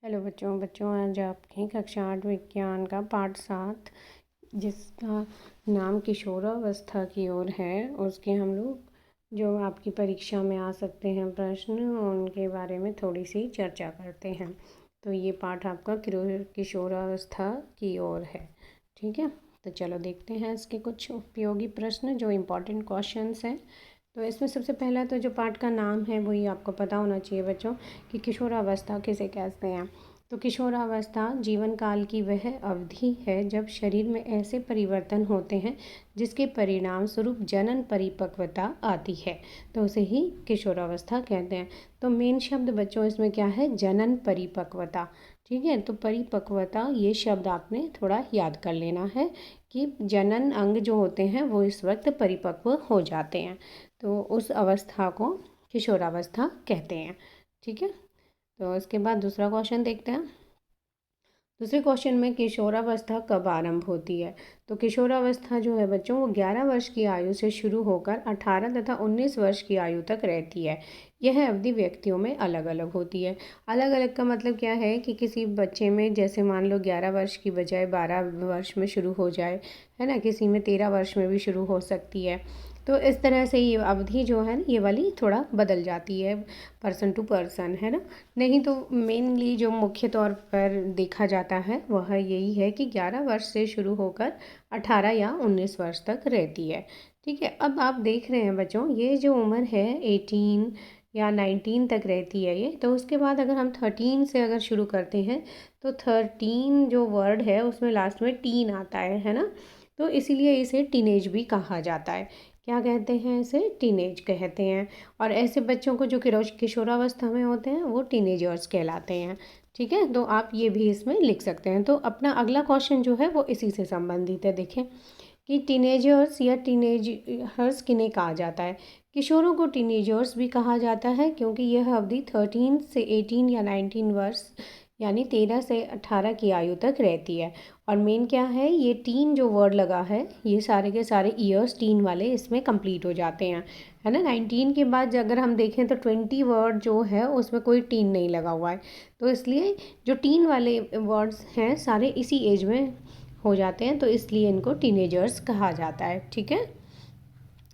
Hello बच्चों आज आपकी कक्षा 8 विज्ञान का पाठ 7 जिसका नाम किशोरावस्था की ओर है, उसके हम लोग जो आपकी परीक्षा में आ सकते हैं प्रश्न, उनके बारे में थोड़ी सी चर्चा करते हैं। तो ये पाठ आपका किशोरावस्था की ओर है। ठीक है, तो चलो देखते हैं इसके कुछ उपयोगी प्रश्न जो इम्पोर्टेंट क्वेश्चंस हैं। तो इसमें सबसे पहला तो जो पाठ का नाम है वही आपको पता होना चाहिए बच्चों कि किशोरावस्था किसे कहते हैं। तो किशोरावस्था जीवन काल की वह अवधि है जब शरीर में ऐसे परिवर्तन होते हैं जिसके परिणाम स्वरूप जनन परिपक्वता आती है, तो उसे ही किशोरावस्था कहते हैं। तो मेन शब्द बच्चों इसमें क्या है? जनन परिपक्वता। ठीक है, तो परिपक्वता ये शब्द आपने थोड़ा याद कर लेना है कि जनन अंग जो होते हैं वो इस वक्त परिपक्व हो जाते हैं, तो उस अवस्था को किशोरावस्था कहते हैं। ठीक है, तो इसके बाद दूसरा क्वेश्चन देखते हैं। दूसरे क्वेश्चन में किशोरावस्था कब आरंभ होती है? तो किशोरावस्था जो है बच्चों वो 11 वर्ष की आयु से शुरू होकर 18 तथा 19 वर्ष की आयु तक रहती है। यह अवधि व्यक्तियों में अलग अलग होती है। अलग अलग का मतलब क्या है कि किसी बच्चे में जैसे मान लो 11 वर्ष की बजाय 12 वर्ष में शुरू हो जाए, है ना, किसी में 13 वर्ष में भी शुरू हो सकती है। तो इस तरह से ये अवधि जो है ये वाली थोड़ा बदल जाती है पर्सन टू पर्सन, है ना। नहीं तो मेनली जो मुख्य तौर पर देखा जाता है वह यही है कि 11 वर्ष से शुरू होकर 18 या 19 वर्ष तक रहती है। ठीक है, अब आप देख रहे हैं बच्चों ये जो उम्र है 18 या 19 तक रहती है ये, तो उसके बाद अगर हम 13 से अगर शुरू करते हैं तो 13 जो वर्ड है उसमें लास्ट में टीन आता है ना, तो इसीलिए इसे टीनेज भी कहा जाता है। क्या कहते हैं? इसे टीनेज कहते हैं। और ऐसे बच्चों को जो किशोरावस्था में होते हैं वो टीनेजर्स कहलाते हैं। ठीक है, तो आप ये भी इसमें लिख सकते हैं। तो अपना अगला क्वेश्चन जो है वो इसी से संबंधित है। देखें कि टीनेजर्स या टीनेजर्स किन्हें कहा जाता है। किशोरों को टीनेजर्स भी कहा जाता है क्योंकि यह अवधि 13 से 18 या 19 वर्ष यानी 13 से 18 की आयु तक रहती है। और मेन क्या है, ये टीन जो वर्ड लगा है ये सारे के सारे ईयर्स टीन वाले इसमें कंप्लीट हो जाते हैं, है ना। 19 के बाद अगर हम देखें तो 20 वर्ड जो है उसमें कोई टीन नहीं लगा हुआ है, तो इसलिए जो टीन वाले वर्ड्स हैं सारे इसी एज में हो जाते हैं, तो इसलिए इनको टीनेजर्स कहा जाता है। ठीक है,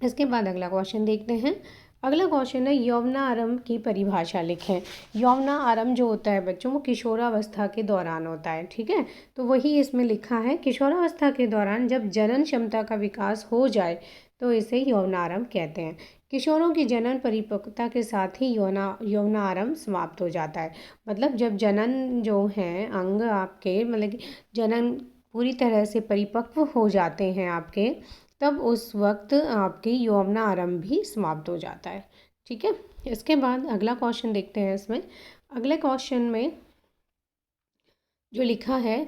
इसके बाद अगला क्वेश्चन देखते हैं। अगला क्वेश्चन है यौवनारंभ की परिभाषा लिखें। यौवनारंभ जो होता है बच्चों वो किशोरावस्था के दौरान होता है। ठीक है, तो वही इसमें लिखा है किशोरावस्था के दौरान जब जनन क्षमता का विकास हो जाए तो इसे यौवनारंभ कहते हैं। किशोरों की जनन परिपक्वता के साथ ही यौवनारंभ समाप्त हो जाता है। मतलब जब जनन जो है अंग आपके मतलब कि जनन पूरी तरह से परिपक्व हो जाते हैं आपके, तब उस वक्त आपकी यौवनारंभ भी समाप्त हो जाता है। ठीक है, इसके बाद अगला क्वेश्चन देखते हैं। इसमें अगले क्वेश्चन में जो लिखा है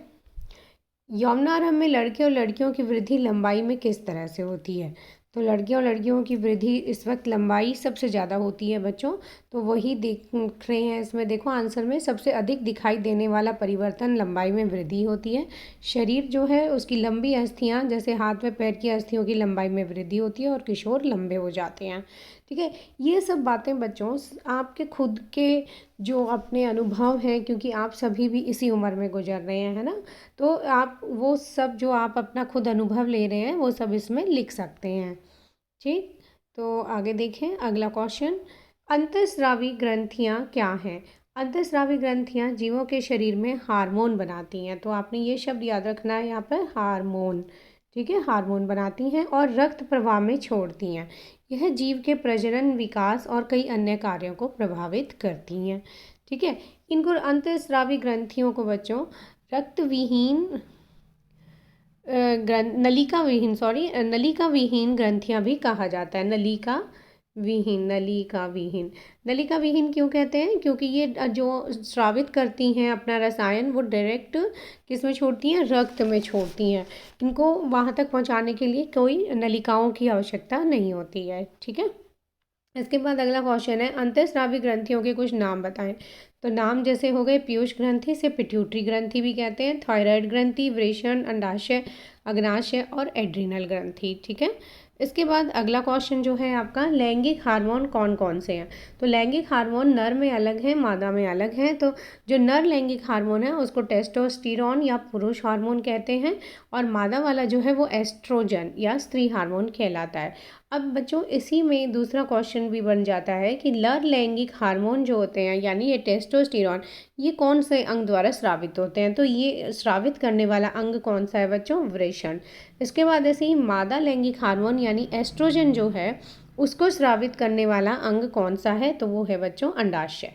यौवनारंभ में लड़के और लड़कियों की वृद्धि लंबाई में किस तरह से होती है। तो लड़के और लड़कियों की वृद्धि इस वक्त लंबाई सबसे ज़्यादा होती है बच्चों, तो वही देख रहे हैं इसमें। देखो आंसर में सबसे अधिक दिखाई देने वाला परिवर्तन लंबाई में वृद्धि होती है। शरीर जो है उसकी लंबी अस्थियां जैसे हाथ में पैर की अस्थियों की लंबाई में वृद्धि होती है और किशोर लंबे हो जाते हैं। ठीक है, ये सब बातें बच्चों आपके खुद के जो अपने अनुभव हैं, क्योंकि आप सभी भी इसी उम्र में गुजर रहे हैं, है ना, तो आप वो सब जो आप अपना खुद अनुभव ले रहे हैं वो सब इसमें लिख सकते हैं। ठीक, तो आगे देखें अगला क्वेश्चन। अंतःस्रावी ग्रंथियां क्या हैं? अंतःस्रावी ग्रंथियां जीवों के शरीर में हार्मोन बनाती हैं, तो आपने ये शब्द याद रखना है यहाँ पर, हार्मोन। ठीक है, हार्मोन बनाती हैं और रक्त प्रवाह में छोड़ती हैं। यह जीव के प्रजनन, विकास और कई अन्य कार्यों को प्रभावित करती हैं। ठीक है, इनको अंतःस्रावी ग्रंथियों को बच्चों रक्त विहीन नलिका विहीन ग्रंथियां भी कहा जाता है। नलिका विहीन क्यों कहते हैं? क्योंकि ये जो स्रावित करती हैं अपना रसायन वो डायरेक्ट किस में छोड़ती हैं? रक्त में छोड़ती हैं। इनको वहाँ तक पहुँचाने के लिए कोई नलिकाओं की आवश्यकता नहीं होती है। ठीक है, इसके बाद अगला क्वेश्चन है अंतःस्रावी ग्रंथियों के कुछ नाम बताएं। तो नाम जैसे हो गए पीयूष ग्रंथि से पिट्यूटरी ग्रंथि भी कहते हैं, थायराइड ग्रंथि, वृषण, अंडाशय, अग्नाशय और एड्रिनल ग्रंथि। ठीक है, इसके बाद अगला क्वेश्चन जो है आपका, लैंगिक हार्मोन कौन कौन से हैं। तो लैंगिक हार्मोन नर में अलग है, मादा में अलग है। तो जो नर लैंगिक हार्मोन है उसको टेस्टोस्टेरोन या पुरुष हार्मोन कहते हैं, और मादा वाला जो है वो एस्ट्रोजन या स्त्री हार्मोन कहलाता है। अब बच्चों इसी में दूसरा क्वेश्चन भी बन जाता है कि नर लैंगिक हार्मोन जो होते हैं यानी ये टेस्टोस्टेरोन, ये कौन से अंग द्वारा स्रावित होते हैं। तो ये स्रावित करने वाला अंग कौन सा है बच्चों, वृषण। इसके बाद ऐसे ही मादा लैंगिक हार्मोन यानी एस्ट्रोजन जो है उसको स्रावित करने वाला अंग कौन सा है, तो वो है बच्चों अंडाशय।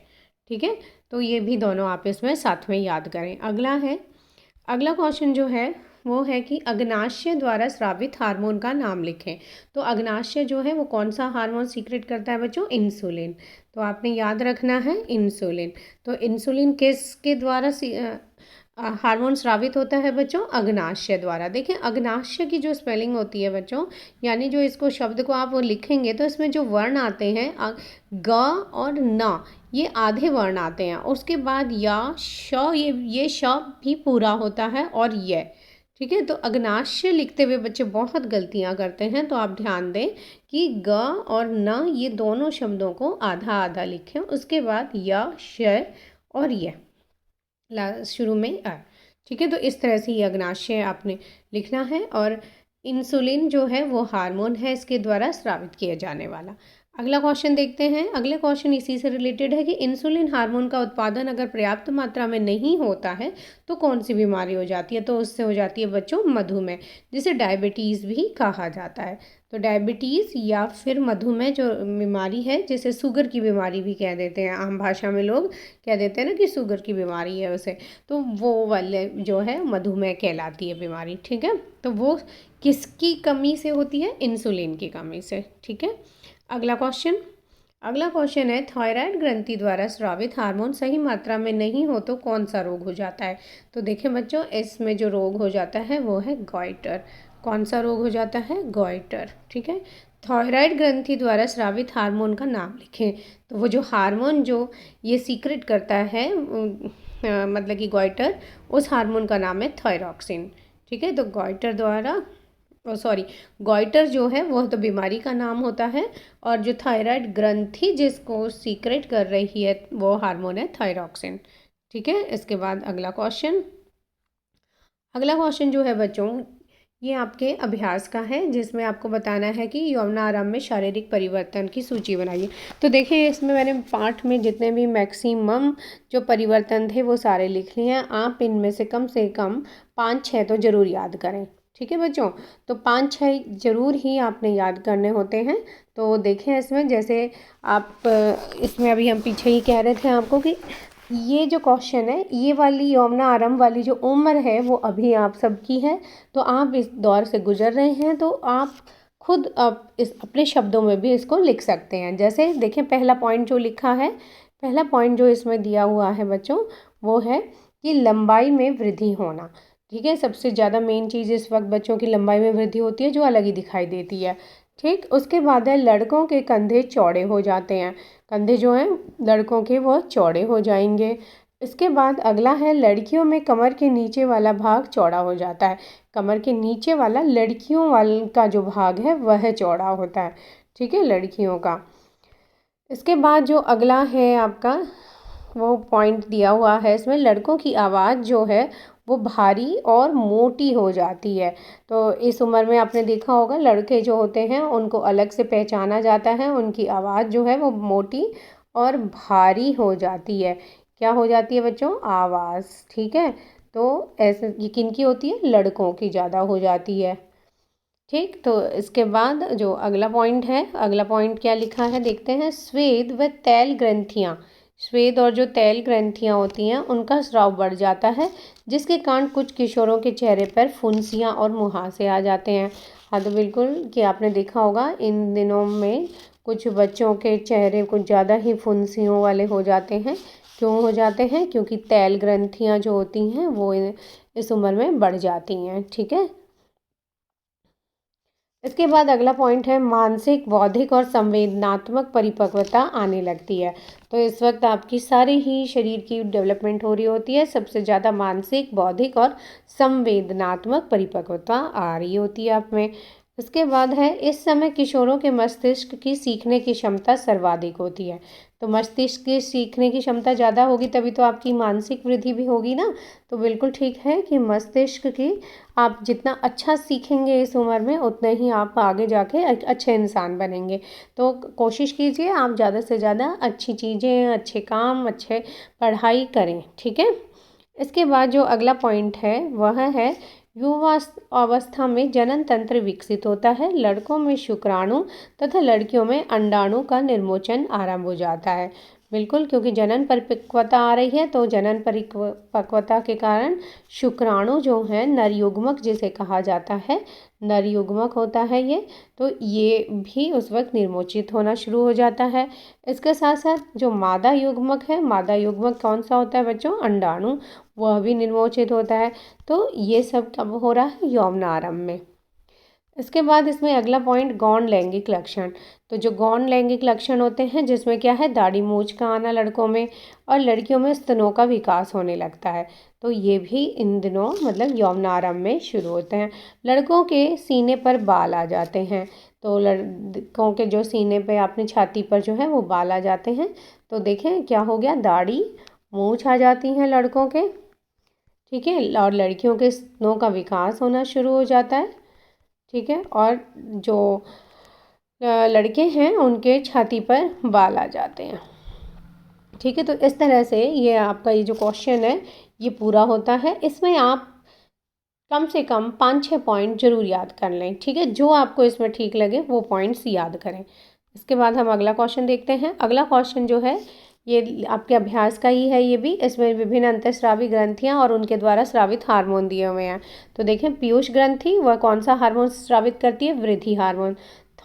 ठीक है, तो ये भी दोनों आप इसमें साथ में याद करें। अगला क्वेश्चन जो है वो है कि अग्नाशय द्वारा स्रावित हार्मोन का नाम लिखें। तो अग्नाशय जो है वो कौन सा हार्मोन सीक्रेट करता है बच्चों, इंसुलिन। तो आपने याद रखना है इंसुलिन। तो इंसुलिन किसके द्वारा हार्मोन स्रावित होता है बच्चों, अग्नाशय द्वारा। देखें अग्नाशय की जो स्पेलिंग होती है बच्चों, यानी जो इसको शब्द को आप लिखेंगे तो इसमें जो वर्ण आते हैं ग और न, ये आधे वर्ण आते हैं। उसके बाद या श, ये श भी पूरा होता है और ये। ठीक है, तो अग्नाशय लिखते हुए बच्चे बहुत गलतियां करते हैं, तो आप ध्यान दें कि ग और न ये दोनों शब्दों को आधा आधा लिखें। उसके बाद या, श और ये शुरू में आ। ठीक है, तो इस तरह से ये अग्नाशय आपने लिखना है। और इंसुलिन जो है वो हार्मोन है इसके द्वारा स्रावित किया जाने वाला। अगला क्वेश्चन देखते हैं। अगले क्वेश्चन इसी से रिलेटेड है कि इंसुलिन हार्मोन का उत्पादन अगर पर्याप्त मात्रा में नहीं होता है तो कौन सी बीमारी हो जाती है। तो उससे हो जाती है बच्चों मधुमेह, जिसे डायबिटीज़ भी कहा जाता है। तो डायबिटीज़ या फिर मधुमेह जो बीमारी है, जिसे शुगर की बीमारी भी कह देते हैं, आम भाषा में लोग कह देते हैं ना कि शुगर की बीमारी है उसे, तो वो वाले जो है मधुमेह कहलाती है बीमारी। ठीक है, तो वो किसकी कमी से होती है, इंसुलिन की कमी से। ठीक है, अगला क्वेश्चन है थायराइड ग्रंथि द्वारा स्रावित हार्मोन सही मात्रा में नहीं हो तो कौन सा रोग हो जाता है। तो देखें बच्चों इसमें जो रोग हो जाता है वो है गॉइटर। कौन सा रोग हो जाता है, गॉइटर। ठीक है, थायराइड ग्रंथि द्वारा स्रावित हार्मोन का नाम लिखें। तो वो जो हार्मोन जो ये सीक्रेट करता है मतलब कि गॉइटर, उस हार्मोन का नाम है थायरॉक्सिन। ठीक है, तो गॉइटर जो है वह तो बीमारी का नाम होता है, और जो थायराइड ग्रंथि जिसको सीक्रेट कर रही है वो हार्मोन है थायरॉक्सिन। ठीक है, इसके बाद अगला क्वेश्चन जो है बच्चों ये आपके अभ्यास का है, जिसमें आपको बताना है कि यौवनारंभ में शारीरिक परिवर्तन की सूची बनाइए। तो देखिए इसमें मैंने पाठ में जितने भी मैक्सिमम जो परिवर्तन थे वो सारे लिख लिए हैं। आप इनमें से कम 5-6 तो ज़रूर याद करें। ठीक है बच्चों, तो 5-6 ज़रूर ही आपने याद करने होते हैं। तो देखें इसमें जैसे आप इसमें अभी हम पीछे ही कह रहे थे आपको कि ये जो क्वेश्चन है, ये वाली यौवना आरंभ वाली जो उम्र है वो अभी आप सबकी है। तो आप इस दौर से गुजर रहे हैं, तो आप खुद इस अपने शब्दों में भी इसको लिख सकते हैं। जैसे देखें पहला पॉइंट जो इसमें दिया हुआ है बच्चों, वो है कि लंबाई में वृद्धि होना। ठीक है, सबसे ज़्यादा मेन चीज़ इस वक्त बच्चों की लंबाई में वृद्धि होती है, जो अलग ही दिखाई देती है। ठीक, उसके बाद है लड़कों के कंधे चौड़े हो जाते हैं। कंधे जो हैं लड़कों के वो चौड़े हो जाएंगे। इसके बाद अगला है लड़कियों में कमर के नीचे वाला भाग चौड़ा हो जाता है। कमर के नीचे वाला लड़कियों वाल का जो भाग है वह चौड़ा होता है। ठीक है, लड़कियों का। इसके बाद जो अगला है आपका वो पॉइंट दिया हुआ है इसमें, लड़कों की आवाज़ जो है वो भारी और मोटी हो जाती है। तो इस उम्र में आपने देखा होगा लड़के जो होते हैं उनको अलग से पहचाना जाता है, उनकी आवाज़ जो है वो मोटी और भारी हो जाती है। क्या हो जाती है बच्चों, आवाज़। ठीक है, तो ऐसे ये किनकी होती है, लड़कों की ज़्यादा हो जाती है। ठीक, तो इसके बाद जो अगला पॉइंट क्या लिखा है देखते हैं। स्वेद व तैल ग्रंथियाँ, स्वेद और जो तैल ग्रंथियाँ होती हैं उनका स्राव बढ़ जाता है, जिसके कारण कुछ किशोरों के चेहरे पर फुंसियाँ और मुहासे आ जाते हैं। हाँ, तो बिल्कुल कि आपने देखा होगा इन दिनों में कुछ बच्चों के चेहरे कुछ ज़्यादा ही फुंसियों वाले हो जाते हैं। क्यों हो जाते हैं, क्योंकि तैल ग्रंथियाँ जो होती हैं वो इस उम्र में बढ़ जाती हैं। ठीक है, इसके बाद अगला पॉइंट है मानसिक, बौद्धिक और संवेदनात्मक परिपक्वता आने लगती है। तो इस वक्त आपकी सारी ही शरीर की डेवलपमेंट हो रही होती है। सबसे ज़्यादा मानसिक, बौद्धिक और संवेदनात्मक परिपक्वता आ रही होती है आप में। इसके बाद है इस समय किशोरों के मस्तिष्क की सीखने की क्षमता सर्वाधिक होती है। तो मस्तिष्क की सीखने की क्षमता ज़्यादा होगी तभी तो आपकी मानसिक वृद्धि भी होगी ना। तो बिल्कुल ठीक है कि मस्तिष्क की आप जितना अच्छा सीखेंगे इस उम्र में उतना ही आप आगे जाके एक अच्छे इंसान बनेंगे। तो कोशिश कीजिए आप ज़्यादा से ज़्यादा अच्छी चीज़ें, अच्छे काम, अच्छे पढ़ाई करें, ठीक है। इसके बाद जो अगला पॉइंट है वह है युवा अवस्था में जनन तंत्र विकसित होता है। लड़कों में शुक्राणु तथा लड़कियों में अंडाणु का निर्मोचन आरंभ हो जाता है। बिल्कुल, क्योंकि जनन परिपक्वता आ रही है तो जनन परिपक्वता के कारण शुक्राणु जो है नरयुग्मक जिसे कहा जाता है, नरयुग्मक होता है ये, तो ये भी उस वक्त निर्मोचित होना शुरू हो जाता है। इसके साथ साथ जो मादा युग्मक है, मादा युग्मक कौन सा होता है बच्चों? अंडाणु, वह भी निर्मोचित होता है। तो ये सब कब हो रहा है? यौवनारंभ में। इसके बाद इसमें अगला पॉइंट गौण लैंगिक लक्षण। तो जो गौण लैंगिक लक्षण होते हैं जिसमें क्या है, दाढ़ी मूछ का आना लड़कों में और लड़कियों में स्तनों का विकास होने लगता है। तो ये भी इन दिनों मतलब यौवनारंभ में शुरू होते हैं। लड़कों के सीने पर बाल आ जाते हैं। तो लड़कों के जो सीने पे अपनी छाती पर जो है वो बाल आ जाते हैं। तो देखें क्या हो गया, दाढ़ी मूछ आ जाती हैं लड़कों के, ठीक है, और लड़कियों के स्तनों का विकास होना शुरू हो जाता है, ठीक है। और जो लड़के हैं उनके छाती पर बाल आ जाते हैं, ठीक है। तो इस तरह से ये आपका ये जो क्वेश्चन है ये पूरा होता है। इसमें आप कम से कम 5-6 पॉइंट जरूर याद कर लें, ठीक है। जो आपको इसमें ठीक लगे वो पॉइंट्स याद करें। इसके बाद हम अगला क्वेश्चन देखते हैं। अगला क्वेश्चन जो है ये आपके अभ्यास का ही है। ये भी इसमें विभिन्न अंतःस्रावी ग्रंथियां और उनके द्वारा स्रावित हार्मोन दिए हुए हैं। तो देखें, पीयूष ग्रंथि वह कौन सा हार्मोन स्रावित करती है? वृद्धि हार्मोन।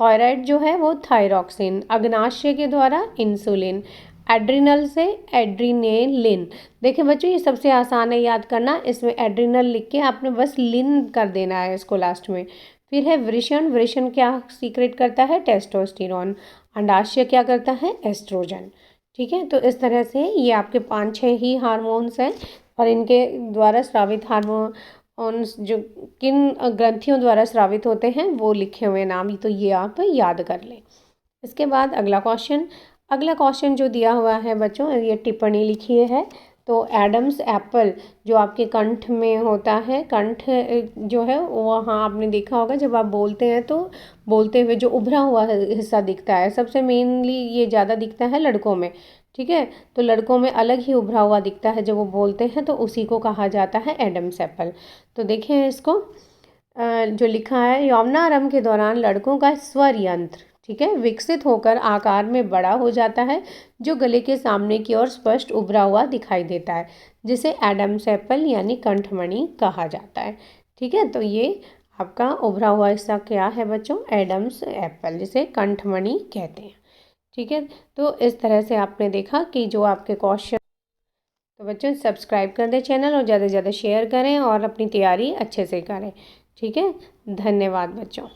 थायराइड जो है वो थायरॉक्सिन। अग्नाशय के द्वारा इंसुलिन। एड्रिनल से एड्रीनेलिन। देखिए बच्चों ये सबसे आसान है याद करना। इसमें एड्रिनल लिख के आपने बस लिन कर देना है इसको लास्ट में। फिर है वृषण। वृषण क्या सीक्रेट करता है? टेस्टोस्टेरोन। अंडाशय क्या करता है? एस्ट्रोजन, ठीक है। तो इस तरह से ये आपके 5-6 ही हार्मोन्स हैं और इनके द्वारा स्रावित हार्मोन जो किन ग्रंथियों द्वारा स्रावित होते हैं वो लिखे हुए नाम, तो ये आप याद कर लें। इसके बाद अगला क्वेश्चन जो दिया हुआ है बच्चों, ये टिप्पणी लिखी है। तो एडम्स एप्पल जो आपके कंठ में होता है, कंठ जो है वहाँ आपने देखा होगा जब आप बोलते हैं तो बोलते हुए जो उभरा हुआ हिस्सा दिखता है, सबसे मेनली ये ज़्यादा दिखता है लड़कों में, ठीक है। तो लड़कों में अलग ही उभरा हुआ दिखता है जब वो बोलते हैं, तो उसी को कहा जाता है एडम्स एप्पल। तो देखें इसको जो लिखा है, यौवनारंभ के दौरान लड़कों का स्वर यंत्र, ठीक है, विकसित होकर आकार में बड़ा हो जाता है जो गले के सामने की ओर स्पष्ट उभरा हुआ दिखाई देता है, जिसे एडम्स एप्पल यानी कंठमणि कहा जाता है, ठीक है। तो ये आपका उभरा हुआ हिस्सा क्या है बच्चों? एडम्स एप्पल, जिसे कंठमणि कहते हैं, ठीक है। तो इस तरह से आपने देखा कि जो आपके क्वेश्चन, तो बच्चों सब्सक्राइब कर दें चैनल और ज़्यादा से ज़्यादा शेयर करें और अपनी तैयारी अच्छे से करें, ठीक है। धन्यवाद बच्चों।